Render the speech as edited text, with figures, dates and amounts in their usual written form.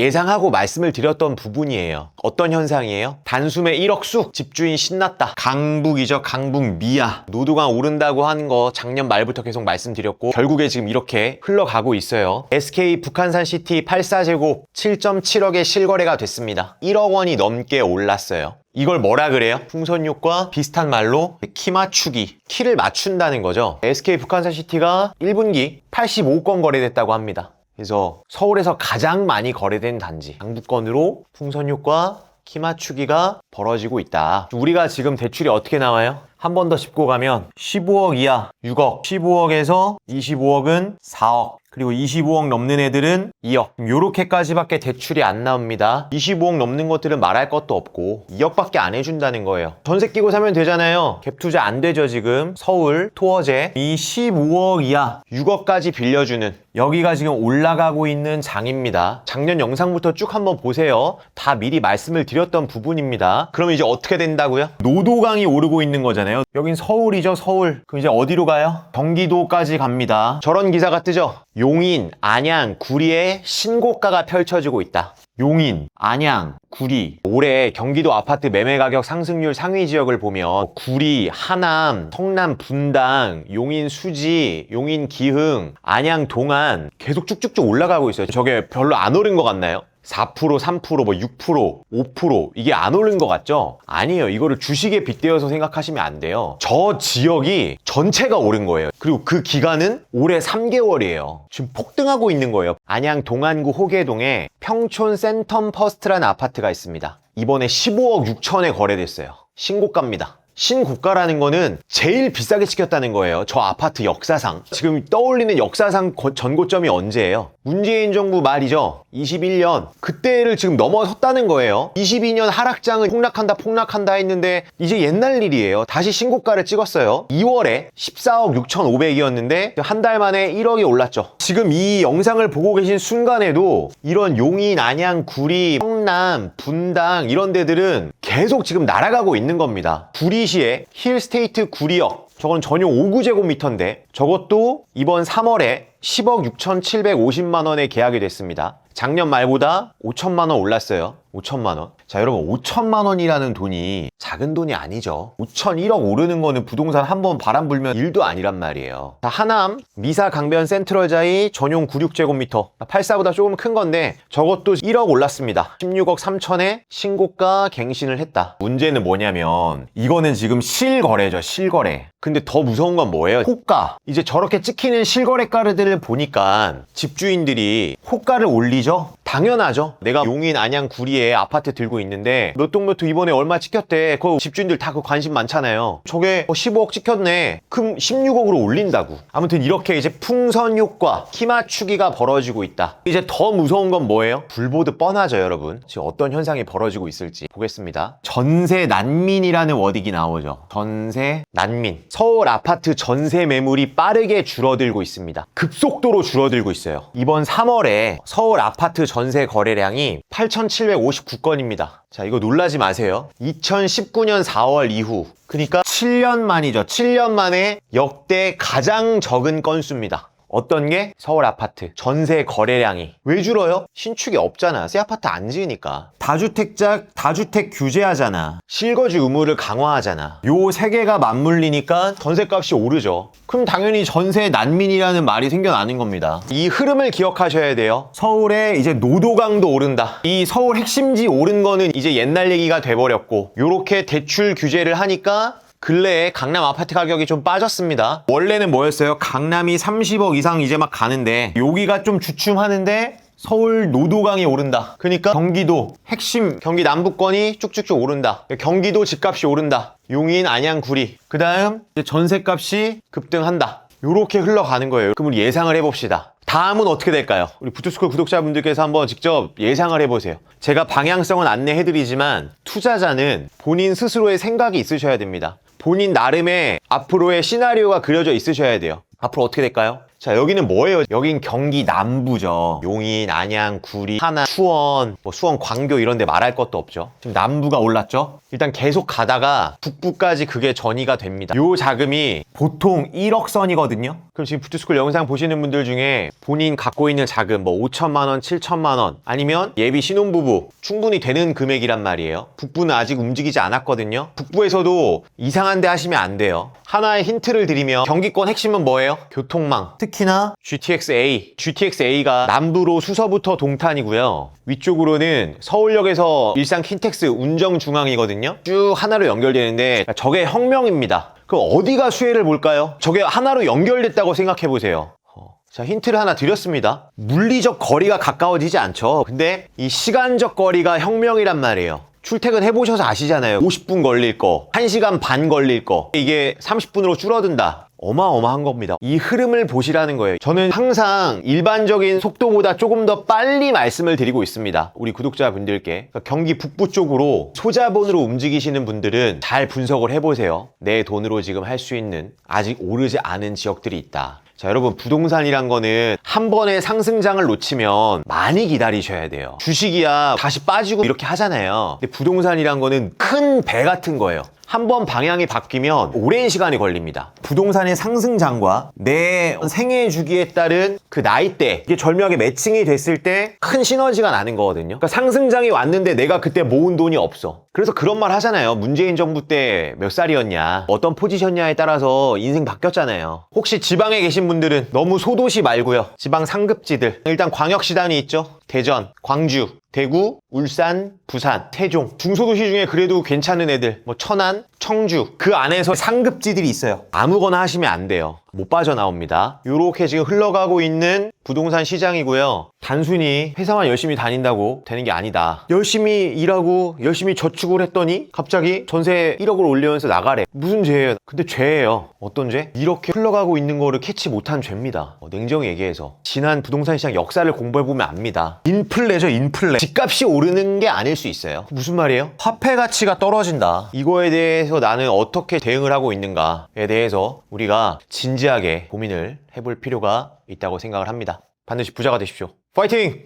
예상하고 말씀을 드렸던 부분이에요. 어떤 현상이에요? 단숨에 1억 쑥, 집주인 신났다. 강북이죠. 강북 미아. 노도강 오른다고 하는 거 작년 말부터 계속 말씀드렸고 결국에 지금 이렇게 흘러가고 있어요. SK 북한산시티 84제곱 7.7억의 실거래가 됐습니다. 1억 원이 넘게 올랐어요. 이걸 뭐라 그래요? 풍선육과 비슷한 말로 키 맞추기. 키를 맞춘다는 거죠. SK 북한산시티가 1분기 85건 거래됐다고 합니다. 그래서 서울에서 가장 많이 거래된 단지 강북권으로 풍선육과 키 맞추기가 벌어지고 있다. 우리가 지금 대출이 어떻게 나와요? 한 번 더 짚고 가면 15억 이하 6억, 15억에서 25억은 4억, 그리고 25억 넘는 애들은 2억. 요렇게까지밖에 대출이 안 나옵니다. 25억 넘는 것들은 말할 것도 없고 2억밖에 안 해준다는 거예요. 전세 끼고 사면 되잖아요. 갭 투자 안 되죠 지금. 서울, 토어제 이 15억 이하 6억까지 빌려주는, 여기가 지금 올라가고 있는 장입니다. 작년 영상부터 쭉 한번 보세요. 다 미리 말씀을 드렸던 부분입니다. 그럼 이제 어떻게 된다고요? 노도강이 오르고 있는 거잖아요. 여긴 서울이죠, 서울. 그럼 이제 어디로 가요? 경기도까지 갑니다. 저런 기사가 뜨죠? 용인, 안양, 구리에 신고가가 펼쳐지고 있다. 용인, 안양, 구리. 올해 경기도 아파트 매매 가격 상승률 상위 지역을 보면 구리, 하남, 성남, 분당, 용인, 수지, 용인, 기흥, 안양, 동안 계속 쭉쭉쭉 올라가고 있어요. 저게 별로 안 오른 것 같나요? 4%, 3%, 뭐 6%, 5% 이게 안 오른 것 같죠? 아니에요. 이거를 주식에 빗대어서 생각하시면 안 돼요. 저 지역이 전체가 오른 거예요. 그리고 그 기간은 올해 3개월이에요. 지금 폭등하고 있는 거예요. 안양 동안구 호계동에 평촌 센텀 퍼스트라는 아파트가 있습니다. 이번에 15억 6천에 거래됐어요. 신고가입니다. 신고가라는 거는 제일 비싸게 시켰다는 거예요. 저 아파트 역사상. 지금 떠올리는 역사상 전고점이 언제예요? 문재인 정부 말이죠. 21년. 그때를 지금 넘어섰다는 거예요. 22년 하락장은 폭락한다 했는데 이제 옛날 일이에요. 다시 신고가를 찍었어요. 2월에 14억 6,500이었는데 한 달 만에 1억이 올랐죠. 지금 이 영상을 보고 계신 순간에도 이런 용인, 안양, 구리, 성남, 분당 이런 데들은 계속 지금 날아가고 있는 겁니다. 구리시의 힐스테이트 구리역, 저건 전용 5구제곱미터인데 저것도 이번 3월에 10억 6,750만 원에 계약이 됐습니다. 작년 말보다 5천만 원 올랐어요. 5천만 원. 자, 여러분 5천만 원이라는 돈이 작은 돈이 아니죠. 5천 1억 오르는 거는 부동산 한번 바람 불면 일도 아니란 말이에요. 자, 하남 미사 강변 센트럴자이 전용 96제곱미터 84보다 조금 큰 건데 저것도 1억 올랐습니다. 16억 3천에 신고가 갱신을 했다. 문제는 뭐냐면 이거는 지금 실거래죠. 실거래. 근데 더 무서운 건 뭐예요? 호가. 이제 저렇게 찍히는 실거래가들을 보니까 집주인들이 호가를 올리죠? 당연하죠. 내가 용인, 안양, 구리에 아파트 들고 있는데 몇 동 몇 호 이번에 얼마 찍혔대. 그 집주인들 다 그 관심 많잖아요. 저게 15억 찍혔네. 그럼 16억으로 올린다고. 아무튼 이렇게 이제 풍선 효과, 키 맞추기가 벌어지고 있다. 이제 더 무서운 건 뭐예요? 불보듯 뻔하죠, 여러분. 지금 어떤 현상이 벌어지고 있을지 보겠습니다. 전세 난민이라는 워딩이 나오죠. 전세 난민. 서울 아파트 전세 매물이 빠르게 줄어들고 있습니다. 급속도로 줄어들고 있어요. 이번 3월에 서울 아파트 전세 거래량이 8,759건입니다. 자, 이거 놀라지 마세요. 2019년 4월 이후, 그러니까 7년 만이죠. 7년 만에 역대 가장 적은 건수입니다. 어떤 게? 서울 아파트 전세 거래량이. 왜 줄어요? 신축이 없잖아. 새 아파트 안 지으니까. 다주택 규제하잖아. 실거주 의무를 강화하잖아. 요 세 개가 맞물리니까 전세값이 오르죠. 그럼 당연히 전세 난민이라는 말이 생겨나는 겁니다. 이 흐름을 기억하셔야 돼요. 서울에 이제 노도강도 오른다. 이 서울 핵심지 오른 거는 이제 옛날 얘기가 돼버렸고, 요렇게 대출 규제를 하니까 근래에 강남 아파트 가격이 좀 빠졌습니다. 원래는 뭐였어요? 강남이 30억 이상 이제 막 가는데 여기가 좀 주춤하는데 서울 노도강이 오른다. 그러니까 경기도 핵심 경기 남부권이 쭉쭉쭉 오른다. 경기도 집값이 오른다. 용인, 안양, 구리. 그 다음 전세값이 급등한다. 요렇게 흘러가는 거예요. 그럼 우리 예상을 해봅시다. 다음은 어떻게 될까요? 우리 부투스쿨 구독자분들께서 한번 직접 예상을 해보세요. 제가 방향성은 안내해드리지만 투자자는 본인 스스로의 생각이 있으셔야 됩니다. 본인 나름의 앞으로의 시나리오가 그려져 있으셔야 돼요. 앞으로 어떻게 될까요? 자, 여기는 뭐예요? 여긴 경기 남부죠. 용인, 안양, 구리, 하남, 수원, 수원, 광교 이런 데 말할 것도 없죠. 지금 남부가 올랐죠? 일단 계속 가다가 북부까지 그게 전이가 됩니다. 요 자금이 보통 1억 선이거든요. 그럼 지금 부투스쿨 영상 보시는 분들 중에 본인 갖고 있는 자금 5천만 원, 7천만 원 아니면 예비 신혼부부 충분히 되는 금액이란 말이에요. 북부는 아직 움직이지 않았거든요. 북부에서도 이상한 데 하시면 안 돼요. 하나의 힌트를 드리면 경기권 핵심은 뭐예요? 교통망. 특히나 GTX-A. GTX-A가 남부로 수서부터 동탄이고요. 위쪽으로는 서울역에서 일산 킨텍스 운정중앙이거든요. 쭉 하나로 연결되는데 저게 혁명입니다. 그럼 어디가 수혜를 볼까요? 저게 하나로 연결됐다고 생각해 보세요. 자, 힌트를 하나 드렸습니다. 물리적 거리가 가까워지지 않죠. 근데 이 시간적 거리가 혁명이란 말이에요. 출퇴근 해보셔서 아시잖아요. 50분 걸릴 거, 1시간 반 걸릴 거. 이게 30분으로 줄어든다. 어마어마한 겁니다. 이 흐름을 보시라는 거예요. 저는 항상 일반적인 속도보다 조금 더 빨리 말씀을 드리고 있습니다. 우리 구독자분들께. 그러니까 경기 북부 쪽으로 소자본으로 움직이시는 분들은 잘 분석을 해보세요. 내 돈으로 지금 할 수 있는 아직 오르지 않은 지역들이 있다. 자, 여러분, 부동산이란 거는 한 번의 상승장을 놓치면 많이 기다리셔야 돼요. 주식이야 다시 빠지고 이렇게 하잖아요. 근데 부동산이란 거는 큰 배 같은 거예요. 한 번 방향이 바뀌면 오랜 시간이 걸립니다. 부동산의 상승장과 내 생애 주기에 따른 그 나이대, 이게 절묘하게 매칭이 됐을 때 큰 시너지가 나는 거거든요. 그러니까 상승장이 왔는데 내가 그때 모은 돈이 없어. 그래서 그런 말 하잖아요. 문재인 정부 때 몇 살이었냐, 어떤 포지션냐에 따라서 인생 바뀌었잖아요. 혹시 지방에 계신 분들은 너무 소도시 말고요. 지방 상급지들. 일단 광역시단이 있죠. 대전, 광주, 대구, 울산, 부산, 세종. 중소도시 중에 그래도 괜찮은 애들, 천안, 청주. 그 안에서 상급지들이 있어요. 아무거나 하시면 안 돼요. 못 빠져나옵니다. 요렇게 지금 흘러가고 있는 부동산 시장이고요. 단순히 회사만 열심히 다닌다고 되는 게 아니다. 열심히 일하고 열심히 저축을 했더니 갑자기 전세 1억을 올리면서 나가래. 무슨 죄예요? 근데 죄예요. 어떤 죄? 이렇게 흘러가고 있는 거를 캐치 못한 죄입니다. 냉정히 얘기해서. 지난 부동산 시장 역사를 공부해보면 압니다. 인플레죠, 인플레. 집값이 오르는 게 아닐 수 있어요. 무슨 말이에요? 화폐 가치가 떨어진다. 이거에 대해서 나는 어떻게 대응을 하고 있는가에 대해서 우리가 진지하게 고민을 해볼 필요가 있다고 생각을 합니다. 반드시 부자가 되십시오. 파이팅!